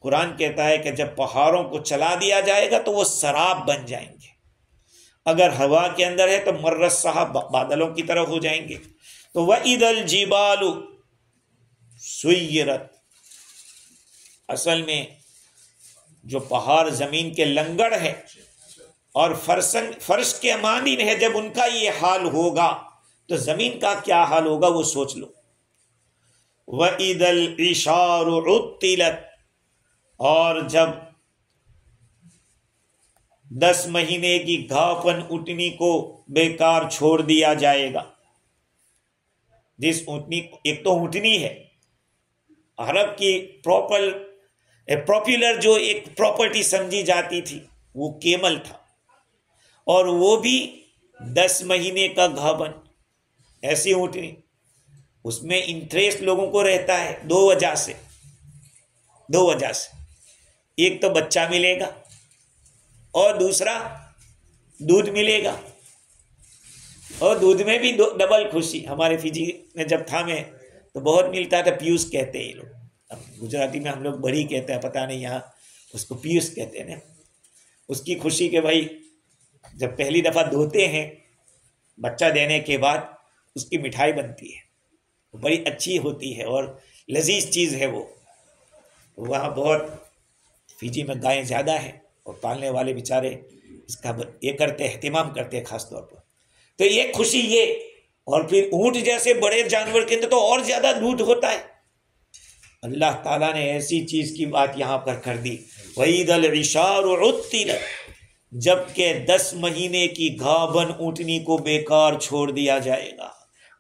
A: قرآن کہتا ہے کہ جب پہاڑوں کو چلا دیا جائے گا تو وہ سراب بن جائیں گے، اگر ہوا کے اندر ہے تو مرت صاحب بادلوں کی طرح ہو جائیں گے۔ تو وَإِذَا الْجِبَالُ سُيِّرَتْ، اصل میں جو پہاڑ زمین کے لنگڑ ہے اور فرش کے مانند ہے، جب ان کا یہ حال ہوگا تو زمین کا کیا حال ہوگا وہ سوچ لو۔ وَإِذَا الْعِشَارُ عُطِّلَتْ، اور جب 10 مہینے کی گھاپن اٹھنی کو بیکار چھوڑ دیا جائے گا۔ جس اونٹنی، ایک تو اونٹنی ہے، عرب کی پراپر پاپولر جو ایک پراپرٹی سمجھی جاتی تھی وہ کیمل تھا، اور وہ بھی 10 مہینے کا گھابن، ایسی اونٹنی. اس میں انٹرسٹ لوگوں کو رہتا ہے دو وجہ سے. ایک تو بچہ ملے گا، اور دوسرا دودھ ملے گا، اور دودھ میں بھی ڈبل خوشی. ہمارے فجی میں جب تھا میں تو بہت ملتا تھا، پیوس کہتے ہیں یہ لوگ. اب گجراتی میں ہم لوگ بڑی کہتے ہیں، پتہ نہیں یہاں اس کو پیوس کہتے ہیں نا. اس کی خوشی کہ بھائی جب پہلی دفعہ دھوتے ہیں بچہ دینے کے بعد اس کی مٹھائی بنتی ہے، وہ بڑی اچھی ہوتی ہے اور لذیذ چیز ہے وہ. وہاں بہت فجی میں گائیں زیادہ ہیں اور پالنے والے بیچارے اس کا یہ کرتے اہتمام کرتے ہیں خاص طور پر. تو یہ خوشی یہ، اور پھر اونٹ جیسے بڑے جانور کے اندر تو اور زیادہ دودھ ہوتا ہے. اللہ تعالیٰ نے ایسی چیز کی بات یہاں پر کر دی، وَإِذَا الْعِشَارُ عُطِّلَتْ، جب کہ 10 مہینے کی گھابن اونٹنی کو بیکار چھوڑ دیا جائے گا،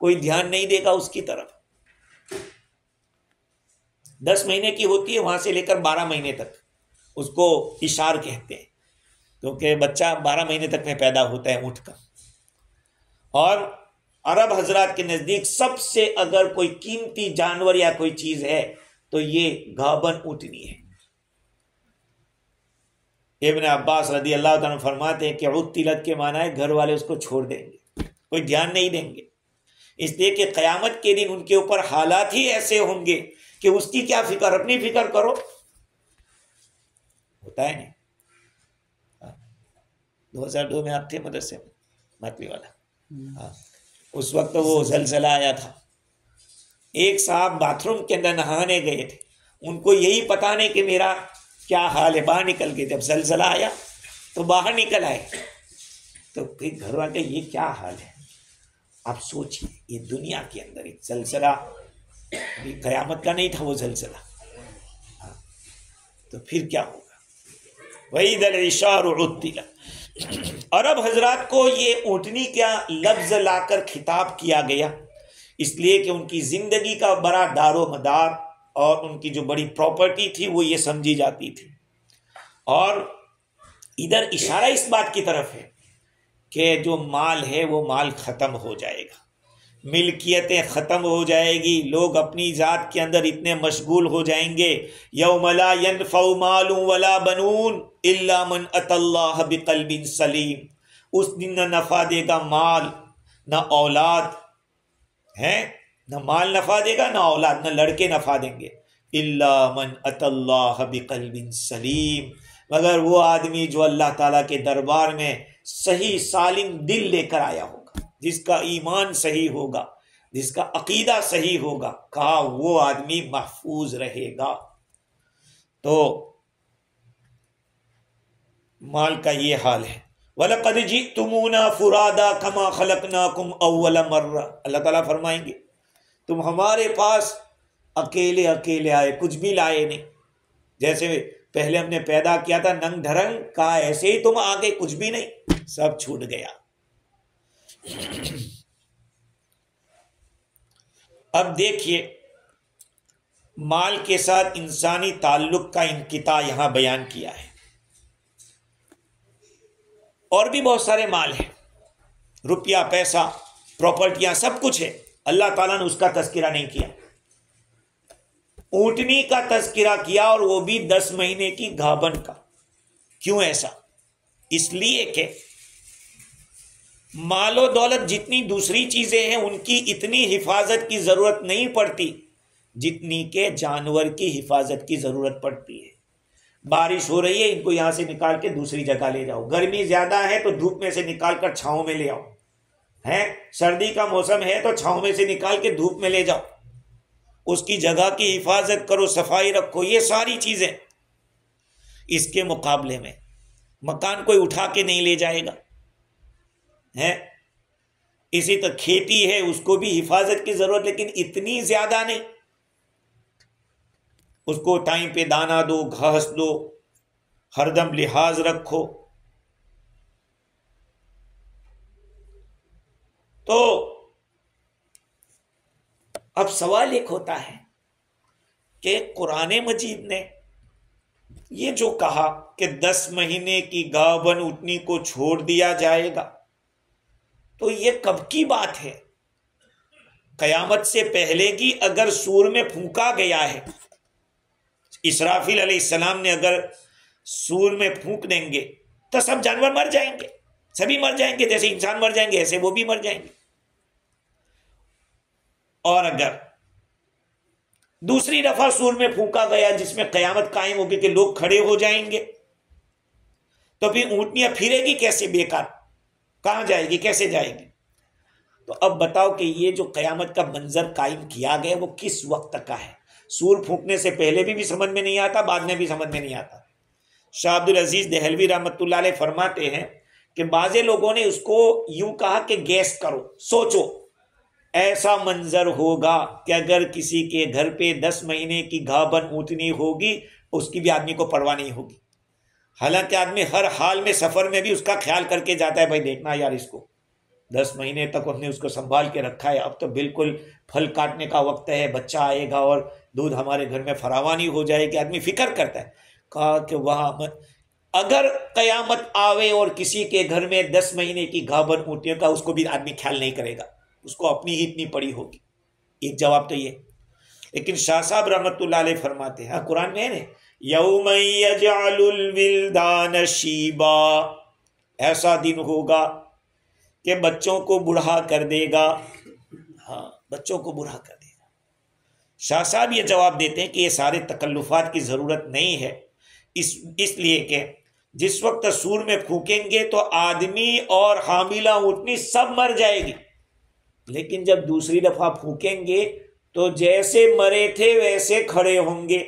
A: کوئی دھیان نہیں دے گا اس کی طرف. 10 مہینے کی ہوتی ہے، وہاں سے لے کر 12 مہینے تک اس کو اشار کہتے ہیں، کیونکہ بچہ 12 مہینے تک میں پیدا ہوتا ہے اونٹ کا. اور عرب حضرات کے نزدیک سب سے اگر کوئی قیمتی جانور یا کوئی چیز ہے تو یہ گھابن اونٹنی ہے. ابن عباس رضی اللہ تعالیٰ فرماتے ہیں کہ عطلت کے معنی ہے گھر والے اس کو چھوڑ دیں گے، کوئی دھیان نہیں دیں گے، اس لیے کہ قیامت کے دن ان کے اوپر حالات ہی ایسے ہوں گے کہ اس کی کیا فکر، اپنی فکر کرو. ہوتا ہے نہیں. 2002 میں آپ تھے مدرسے میں ماتلی والا، ہاں، اس وقت وہ زلزلہ آیا تھا. ایک صاحب باتھ روم کے اندر نہانے گئے تھے، ان کو یہی پتا نہیں کہ میرا کیا حال ہے، باہر نکل گئے. جب زلزلہ آیا تو باہر نکل آئے، تو پھر گھر والے یہ کیا حال ہے. آپ سوچیے یہ دنیا کے اندر ایک زلزلہ، قیامت کا نہیں تھا وہ زلزلہ، تو پھر کیا ہوگا. وَإِذَا الْعِشَارُ عُطِّلَتْ. عرب حضرات کو یہ اونٹنی کا لفظ لا کر خطاب کیا گیا اس لیے کہ ان کی زندگی کا بڑا دار و مدار اور ان کی جو بڑی پراپرٹی تھی وہ یہ سمجھی جاتی تھی. اور ادھر اشارہ اس بات کی طرف ہے کہ جو مال ہے وہ مال ختم ہو جائے گا، ملکیتیں ختم ہو جائے گی، لوگ اپنی ذات کے اندر اتنے مشغول ہو جائیں گے. یوم لا ينفع مال ولا بنون الا من اتى اللہ بقلب سلیم. اس دن نہ نفع دے گا مال، نہ اولاد ہے، نہ مال نفع دے گا، نہ اولاد، نہ لڑکے نفع دیں گے. الا من اتى اللہ بقلب سلیم، مگر وہ آدمی جو اللہ تعالیٰ کے دربار میں صحیح سالم دل لے کر آیا ہوگا، جس کا ایمان صحیح ہوگا، جس کا عقیدہ صحیح ہوگا، کہا وہ آدمی محفوظ رہے گا. تو مال کا یہ حال ہے. وَلَقَدْ جِئْتُمُونَا فُرَادَا كَمَا خَلَقْنَاكُمْ أَوَّلَ مَرَّةٍ. اللہ تعالیٰ فرمائیں گے تم ہمارے پاس اکیلے اکیلے آئے، کچھ بھی لائے نہیں. جیسے پہلے ہم نے پیدا کیا تھا ننگ دھرنگ، کہا ایسے ہی تم آگے، کچھ بھی نہیں، سب چھوٹ گیا. اب دیکھیے مال کے ساتھ انسانی تعلق کا انقطاع یہاں بیان کیا ہے. اور بھی بہت سارے مال ہیں، روپیہ، پیسہ، پراپرٹیاں، سب کچھ ہے، اللہ تعالیٰ نے اس کا تذکرہ نہیں کیا. اونٹنی کا تذکرہ کیا، اور وہ بھی 10 مہینے کی گھابن کا. کیوں ایسا؟ اس لیے کہ مال و دولت جتنی دوسری چیزیں ہیں ان کی اتنی حفاظت کی ضرورت نہیں پڑتی جتنی کہ جانور کی حفاظت کی ضرورت پڑتی ہے. بارش ہو رہی ہے، ان کو یہاں سے نکال کے دوسری جگہ لے جاؤ. گرمی زیادہ ہے تو دھوپ میں سے نکال کر چھاؤں میں لے آؤ. سردی کا موسم ہے تو چھاؤں میں سے نکال کے دھوپ میں لے جاؤ. اس کی جگہ کی حفاظت کرو، صفائی رکھو، یہ ساری چیزیں. اس کے مقابلے میں مکان کوئی اٹھا کے نہیں لے جائے گا. اسی طرح کھیتی ہے، اس کو بھی حفاظت کی ضرورت، لیکن اتنی زیادہ نہیں. اس کو ٹائم پہ دانا دو، گھاس دو، ہر دم لحاظ رکھو. تو اب سوال ایک ہوتا ہے کہ قرآن مجید نے یہ جو کہا کہ 10 مہینے کی گاون اٹھنی کو چھوڑ دیا جائے گا، تو یہ کب کی بات ہے؟ قیامت سے پہلے کی اگر سور میں پھونکا گیا ہے، اسرافیل علیہ السلام نے اگر سور میں پھونک دیں گے تو سب جانور مر جائیں گے، سبھی مر جائیں گے، جیسے انسان مر جائیں گے ایسے وہ بھی مر جائیں گے۔ اور اگر دوسری دفعہ سور میں پھونکا گیا جس میں قیامت قائم ہوگی کہ لوگ کھڑے ہو جائیں گے، تو پھر اونٹنیاں پھرے گی کیسے بیکار؟ کہاں جائے گی؟ کیسے جائے گی؟ تو اب بتاؤ کہ یہ جو قیامت کا منظر قائم کیا گیا وہ کس وقت کا ہے؟ سور پھونکنے سے پہلے بھی سمجھ میں نہیں آتا، بعد میں بھی سمجھ میں نہیں آتا۔ شاہ عبد العزیز دہلوی رحمۃ اللہ علیہ فرماتے ہیں کہ بعض لوگوں نے اس کو یوں کہا کہ گیس کرو، سوچو، ایسا منظر ہوگا کہ اگر کسی کے گھر پہ 10 مہینے کی گھابن اونٹنی ہوگی اس کی بھی آدمی کو پرواہ نہیں ہوگی، حالانکہ آدمی ہر حال میں سفر میں بھی اس کا خیال کر کے جاتا ہے، بھائی دیکھنا یار اس کو 10 مہینے تک ہم نے اس کو سنبھال کے رکھا ہے، اب تو بالکل پھل کاٹنے کا وقت ہے، بچہ آئے گا اور دودھ ہمارے گھر میں فراوانی ہو جائے گی، آدمی فکر کرتا ہے۔ کہا کہ وہاں اگر قیامت آوے اور کسی کے گھر میں 10 مہینے کی گھابن اونٹنی کا، اس کو بھی آدمی خیال نہیں کرے گا، اس کو اپنی ہی اتنی پڑی ہوگی۔ ایک جواب تو یہ، لیکن شاہ صاحب رحمۃ اللہ علیہ فرماتے ہیں، قرآن میں ہے نا، یوم یجعل الولدان شیبا، ایسا دن ہوگا کہ بچوں کو بوڑھا کر دے گا، ہاں بچوں کو بوڑھا کر دے گا۔ شاہ صاحب یہ جواب دیتے ہیں کہ یہ سارے تکلفات کی ضرورت نہیں ہے، اس لیے کہ جس وقت سور میں پھونکیں گے تو آدمی اور حاملہ اونٹنی سب مر جائے گی، لیکن جب دوسری دفعہ پھونکیں گے تو جیسے مرے تھے ویسے کھڑے ہوں گے،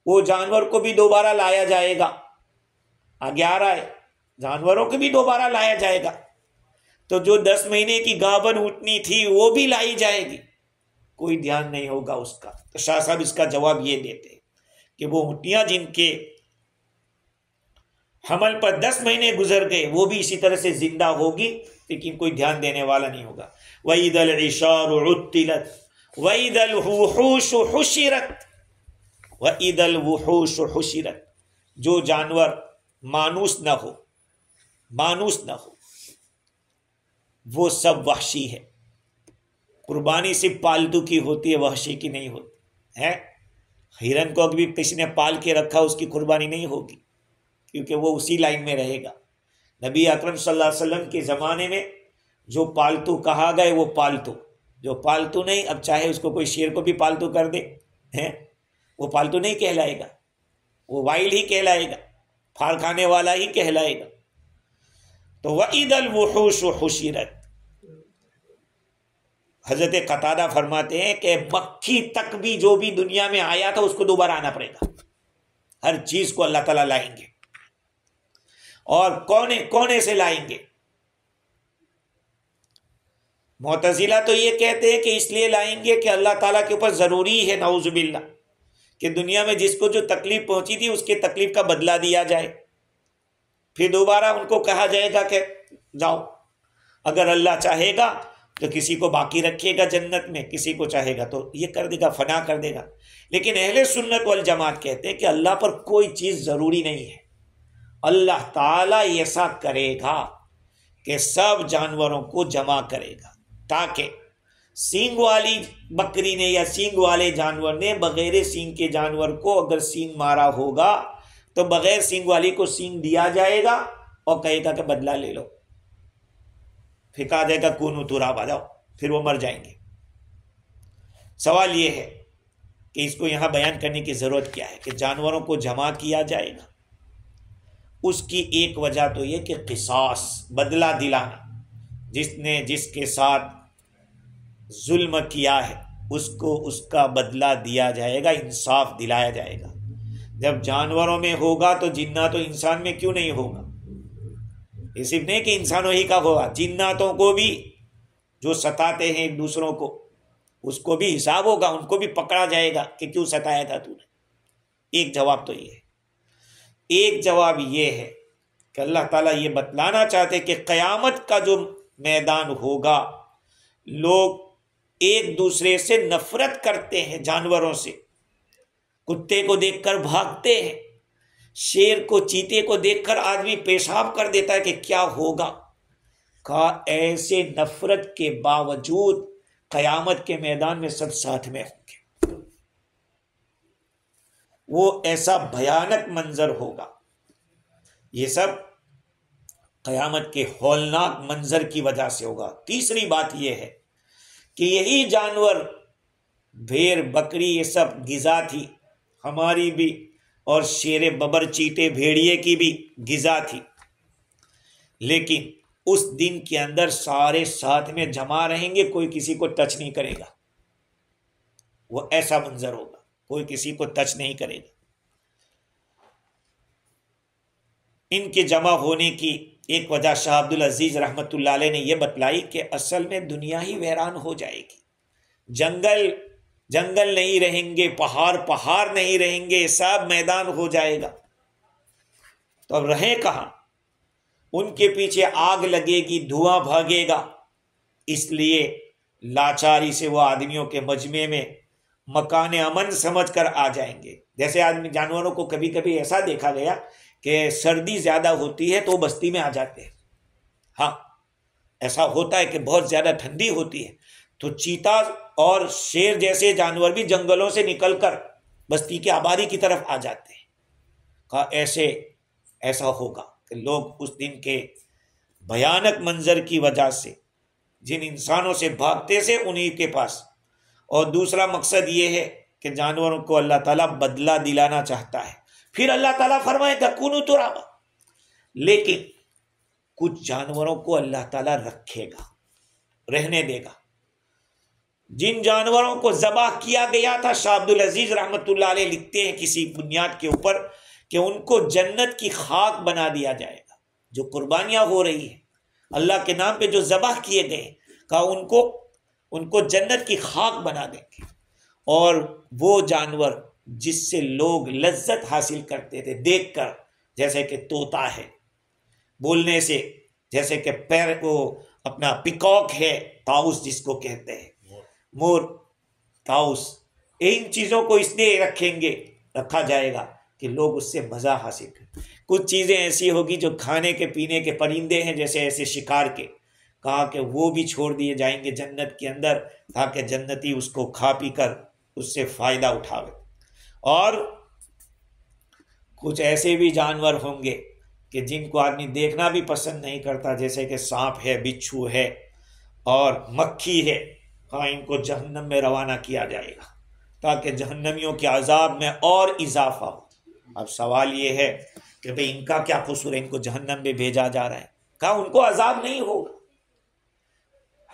A: وہ جانور کو بھی دوبارہ لایا جائے گا، آگے آ رہا ہے، جانوروں کو بھی دوبارہ لایا جائے گا، تو جو 10 مہینے کی گابن اونٹنی تھی وہ بھی لائی جائے گی، کوئی دھیان نہیں ہوگا اس کا۔ تو شاہ صاحب اس کا جواب یہ دیتے ہیں کہ وہ اونٹیاں جن کے حمل پر 10 مہینے گزر گئے وہ بھی اسی طرح سے زندہ ہوگی، لیکن کوئی دھیان دینے والا نہیں ہوگا۔ وَإِذَا الْعِشَارُ عُطِّلَتْ وَإِذَا الْوُحُوشُ حُشِرَتْ وَإِذَا الْوُحُوشُ حُشِرَتْ، جو جانور مانوس نہ ہو وہ سب وحشی ہے، قربانی صرف پالتو کی ہوتی ہے، وحشی کی نہیں ہوتی ہے۔ ہرن کو بھی کسی نے پال کے رکھا اس کی قربانی نہیں ہوگی، کیونکہ وہ اسی لائن میں رہے گا۔ نبی اکرم صلی اللہ علیہ وسلم کے زمانے میں جو پالتو کہا گئے وہ پالتو، جو پالتو نہیں، اب چاہے اس کو کوئی شیر کو بھی پالتو کر دے وہ پالتو نہیں کہلائے گا، وہ وائلڈ ہی کہلائے گا، پھاڑ کھانے والا ہی کہلائے گا۔ تو وَإِذَا الْوُحُوشُ حُشِرَتْ، حضرت قتادہ فرماتے ہیں کہ مکھی تک بھی جو بھی دنیا میں آیا تھا اس کو دوبارہ آنا پڑے گا، ہر چیز کو اللہ تعالیٰ لائیں گے، اور کونے سے لائیں گے۔ معتزلہ تو یہ کہتے ہیں کہ اس لیے لائیں گے کہ اللہ تعالیٰ کے اوپر ضروری ہے، نعوذ باللہ، کہ دنیا میں جس کو جو تکلیف پہنچی تھی اس کے تکلیف کا بدلہ دیا جائے، پھر دوبارہ ان کو کہا جائے گا کہ جاؤ، اگر اللہ چاہے گا تو کسی کو باقی رکھے گا جنت میں، کسی کو چاہے گا تو یہ کر دے گا، فنا کر دے گا۔ لیکن اہل سنت والجماعت کہتے ہیں کہ اللہ پر کوئی چیز ضروری نہیں ہے، اللہ تعالیٰ ایسا کرے گا کہ سب جانوروں کو جمع کرے گا، تاکہ سینگ والی بکری نے یا سینگ والے جانور نے بغیر سینگ کے جانور کو اگر سینگ مارا ہوگا تو بغیر سینگ والی کو سینگ دیا جائے گا اور کہے گا کہ بدلہ لے لو، پھر کہا جائے گا کونو تراب، آ جاؤ، پھر وہ مر جائیں گے۔ سوال یہ ہے کہ اس کو یہاں بیان کرنے کی ضرورت کیا ہے کہ جانوروں کو جمع کیا جائے گا؟ اس کی ایک وجہ تو یہ کہ قصاص، بدلہ دلانا، جس نے جس کے ساتھ ظلم کیا ہے اس کو اس کا بدلہ دیا جائے گا، انصاف دلایا جائے گا۔ جب جانوروں میں ہوگا تو جنات و انسان میں کیوں نہیں ہوگا؟ یہ صرف نہیں کہ انسانوں ہی کا ہوگا، جناتوں کو بھی جو ستاتے ہیں ایک دوسروں کو، اس کو بھی حساب ہوگا، ان کو بھی پکڑا جائے گا کہ کیوں ستایا تھا تو نے۔ ایک جواب تو یہ ہے۔ ایک جواب یہ ہے کہ اللہ تعالیٰ یہ بتلانا چاہتے کہ قیامت کا جو میدان ہوگا، لوگ ایک دوسرے سے نفرت کرتے ہیں، جانوروں سے، کتے کو دیکھ کر بھاگتے ہیں، شیر کو چیتے کو دیکھ کر آدمی پیشاب کر دیتا ہے کہ کیا ہوگا. کہا ایسے نفرت کے باوجود قیامت کے میدان میں سب ساتھ میں ہوں گے. وہ ایسا بھیانک منظر ہوگا. یہ سب قیامت کے ہولناک منظر کی وجہ سے ہوگا. تیسری بات یہ ہے کہ یہی جانور بھیڑ بکری یہ سب غذا تھی ہماری بھی، اور شیر ببر چیتے بھیڑیے کی بھی غذا تھی، لیکن اس دن کے اندر سارے ساتھ میں جمع رہیں گے، کوئی کسی کو ٹچ نہیں کرے گا. وہ ایسا منظر ہوگا، کوئی کسی کو ٹچ نہیں کرے گا. ان کے جمع ہونے کی ایک وجہ شاہ عبد العزیز رحمت اللہ علیہ نے یہ بتلائی کہ اصل میں دنیا ہی ویران ہو جائے گی. جنگل جنگل نہیں رہیں گے، پہاڑ پہاڑ نہیں رہیں گے، سب میدان ہو جائے گا. تو اب رہیں کہاں؟ ان کے پیچھے آگ لگے گی، دھواں بھاگے گا. اس لیے لاچاری سے وہ آدمیوں کے مجمع میں مکان امن سمجھ کر آ جائیں گے. جیسے آدمی جانوروں کو کبھی کبھی ایسا دیکھا گیا کہ سردی زیادہ ہوتی ہے تو وہ بستی میں آ جاتے ہیں. ہاں ایسا ہوتا ہے کہ بہت زیادہ ٹھنڈی ہوتی ہے تو چیتا اور شیر جیسے جانور بھی جنگلوں سے نکل کر بستی کی آبادی کی طرف آ جاتے ہیں. کہا ایسا ہوگا کہ لوگ اس دن کے بھیانک منظر کی وجہ سے جن انسانوں سے بھاگتے سے انہی کے پاس. اور دوسرا مقصد یہ ہے کہ جانوروں کو اللہ تعالیٰ بدلہ دلانا چاہتا ہے. پھر اللہ تعالیٰ فرمائے گا کونوا ترابا، لیکن کچھ جانوروں کو اللہ تعالیٰ رکھے گا، رہنے دے گا. جن جانوروں کو ذبح کیا گیا تھا، شاہ عبد العزیز رحمت اللہ علیہ لکھتے ہیں کسی بنیاد کے اوپر کہ ان کو جنت کی خاک بنا دیا جائے گا. جو قربانیاں ہو رہی ہیں اللہ کے نام پہ جو ذبح کیے گئے، کہا ان کو جنت کی خاک بنا دیں گے. اور وہ جانور جس سے لوگ لذت حاصل کرتے تھے دیکھ کر، جیسے کہ طوطا ہے، بولنے سے جیسے کہ اپنا پیکاک ہے، طاؤس جس کو کہتے ہیں، مور، طاؤس، ان چیزوں کو اس لیے رکھا جائے گا کہ لوگ اس سے مزہ حاصل کریں. کچھ چیزیں ایسی ہوگی جو کھانے کے پینے کے پرندے ہیں، جیسے ایسے شکار کے، کہا کہ وہ بھی چھوڑ دیے جائیں گے جنت کے اندر تاکہ جنتی اس کو کھا پی کر اس سے فائدہ اٹھاوے. اور کچھ ایسے بھی جانور ہوں گے کہ جن کو آدمی دیکھنا بھی پسند نہیں کرتا، جیسے کہ سانپ ہے، بچھو ہے اور مکھی ہے. ہاں ان کو جہنم میں روانہ کیا جائے گا تاکہ جہنمیوں کے عذاب میں اور اضافہ ہو. اب سوال یہ ہے کہ بھئی ان کا کیا قصور ہے، ان کو جہنم میں بھیجا جا رہا ہے. کہا ان کو عذاب نہیں ہوگا،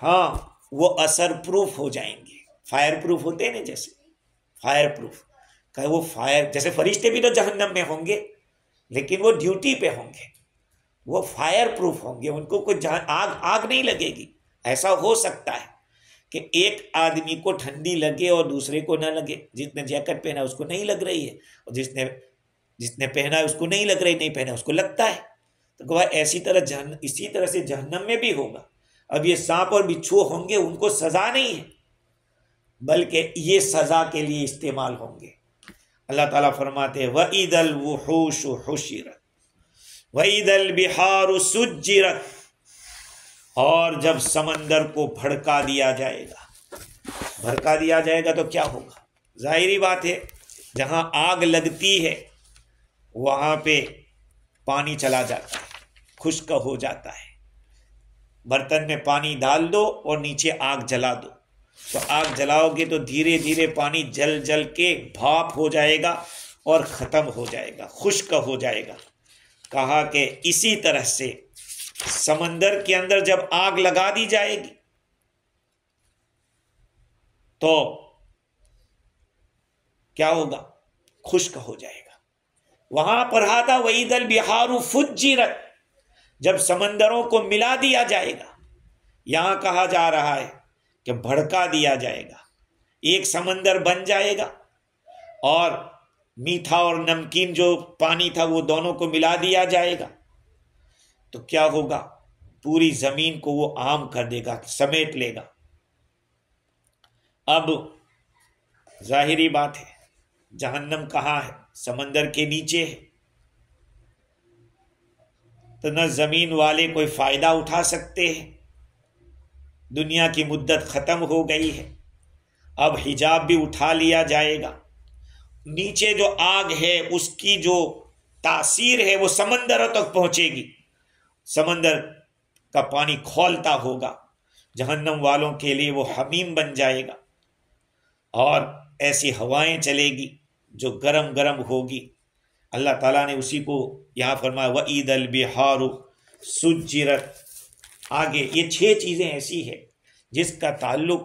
A: ہاں وہ اثر پروف ہو جائیں گے. فائر پروف ہوتے ہیں نا، جیسے فائر پروف، کہ وہ فائر جیسے فرشتے بھی تو جہنم میں ہوں گے لیکن وہ ڈیوٹی پہ ہوں گے، وہ فائر پروف ہوں گے، ان کو کوئی آگ نہیں لگے گی. ایسا ہو سکتا ہے کہ ایک آدمی کو ٹھنڈی لگے اور دوسرے کو نہ لگے. جس نے جیکٹ پہنا اس کو نہیں لگ رہی ہے، اور جس نے پہنا ہے اس کو نہیں لگ رہی، نہیں پہنا اس کو لگتا ہے. تو گویا اسی طرح سے جہنم میں بھی ہوگا. اب یہ سانپ اور بچھو ہوں گے، ان کو سزا نہیں ہے بلکہ یہ سزا کے لیے استعمال ہوں گے. اللہ تعالیٰ فرماتے ہیں وَإِذَا الْوُحُوشُ حُشِرَتْ وَإِذَا الْبِحَارُ سُجِّرَتْ، اور جب سمندر کو بھڑکا دیا جائے گا تو کیا ہوگا؟ ظاہری بات ہے جہاں آگ لگتی ہے وہاں پہ پانی چلا جاتا ہے، خشک ہو جاتا ہے. برتن میں پانی ڈال دو اور نیچے آگ جلا دو، تو آگ جلاؤ گے تو دھیرے دھیرے پانی جل جل کے بھاپ ہو جائے گا اور ختم ہو جائے گا، خشک ہو جائے گا. کہا کہ اسی طرح سے سمندر کے اندر جب آگ لگا دی جائے گی تو کیا ہوگا؟ خشک ہو جائے گا. وہاں پر آتا وَإِذَا الْبِحَارُ فُجِّرَتْ، جب سمندروں کو ملا دیا جائے گا. یہاں کہا جا رہا ہے کہ بھڑکا دیا جائے گا، ایک سمندر بن جائے گا اور میٹھا اور نمکین جو پانی تھا وہ دونوں کو ملا دیا جائے گا. تو کیا ہوگا؟ پوری زمین کو وہ عام کر دے گا، سمیٹ لے گا. اب ظاہری بات ہے جہنم کہاں ہے؟ سمندر کے نیچے ہے. تو نہ زمین والے کوئی فائدہ اٹھا سکتے ہیں، دنیا کی مدت ختم ہو گئی ہے، اب حجاب بھی اٹھا لیا جائے گا، نیچے جو آگ ہے اس کی جو تاثیر ہے وہ سمندروں تک پہنچے گی، سمندر کا پانی کھولتا ہوگا، جہنم والوں کے لیے وہ حمیم بن جائے گا، اور ایسی ہوائیں چلے گی جو گرم گرم ہوگی۔ اللہ تعالیٰ نے اسی کو یہاں فرمایا وَإِذَا الْبِحَارُ سُجِّرَتْ۔ آگے یہ 6 چیزیں ایسی ہیں جس کا تعلق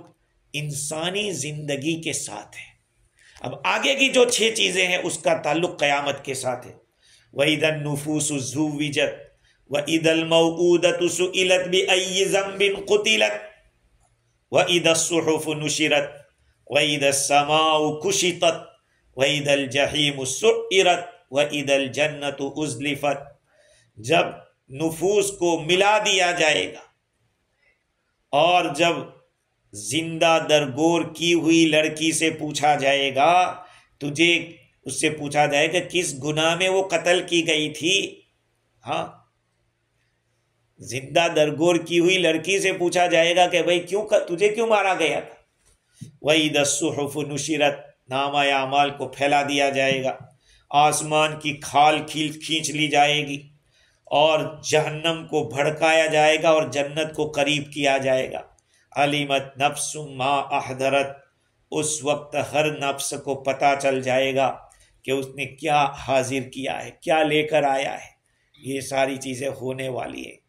A: انسانی زندگی کے ساتھ ہے۔ اب آگے کی جو 6 چیزیں ہیں اس کا تعلق قیامت کے ساتھ ہے۔ وَإِذَا النُّفُوسُ زُوِّجَتْ وَإِذَا الْمَوْءُودَةُ سُئِلَتْ بِأَيِّ ذَنبٍ قُتِلَتْ وَإِذَا الصُّحُفُ نُشِرَتْ وَإِذَا السَّمَاءُ كُشِطَتْ وَإِذَا الْجَحِيمُ سُعِّرَتْ وَإِذَا الْجَنَّةُ أُزْلِفَتْ۔ جب نفوس کو ملا دیا جائے گا اور جب زندہ درگور کی ہوئی لڑکی سے پوچھا جائے گا، تجھے اس سے پوچھا جائے گا کس گناہ میں وہ قتل کی گئی تھی، ہاں زندہ درگور کی ہوئی لڑکی سے پوچھا جائے گا کہ بھئی تجھے کیوں مارا گیا تھا۔ وَإِذَا الصُّحُفُ نُشِرَتْ، نامہ اعمال کو پھیلا دیا جائے گا، آسمان کی کھال کھینچ لی جائے گی، اور جہنم کو بھڑکایا جائے گا اور جنت کو قریب کیا جائے گا۔ عَلِمَتْ نَفْسٌ مَا أَحْضَرَتْ، اس وقت ہر نفس کو پتہ چل جائے گا کہ اس نے کیا حاضر کیا ہے، کیا لے کر آیا ہے۔ یہ ساری چیزیں ہونے والی ہیں۔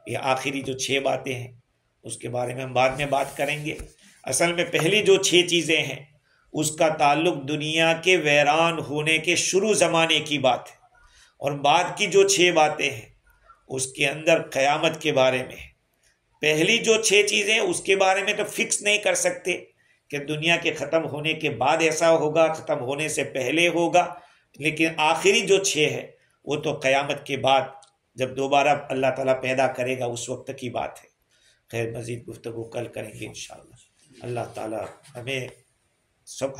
A: یہ آخری جو 6 باتیں ہیں اس کے بارے میں ہم بعد میں بات کریں گے۔ اصل میں پہلی جو 6 چیزیں ہیں اس کا تعلق دنیا کے ویران ہونے کے شروع زمانے کی بات ہے، اور بعد کی جو 6 باتیں ہیں اس کے اندر قیامت کے بارے میں ہے۔ پہلی جو 6 چیزیں اس کے بارے میں تو فکس نہیں کر سکتے کہ دنیا کے ختم ہونے کے بعد ایسا ہوگا، ختم ہونے سے پہلے ہوگا، لیکن آخری جو 6 ہے وہ تو قیامت کے بعد جب دوبارہ اللہ تعالیٰ پیدا کرے گا اس وقت کی بات ہے۔ خیر مزید گفتگو کل کریں گے انشاءاللہ۔ اللہ تعالیٰ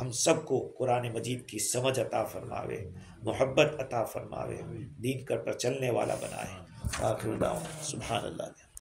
A: ہم سب کو قرآن مجید کی سمجھ عطا فرماوے، محبت عطا فرماوے، دین پر چلنے والا بنائے۔ آخر دعوانا سبحان اللہ۔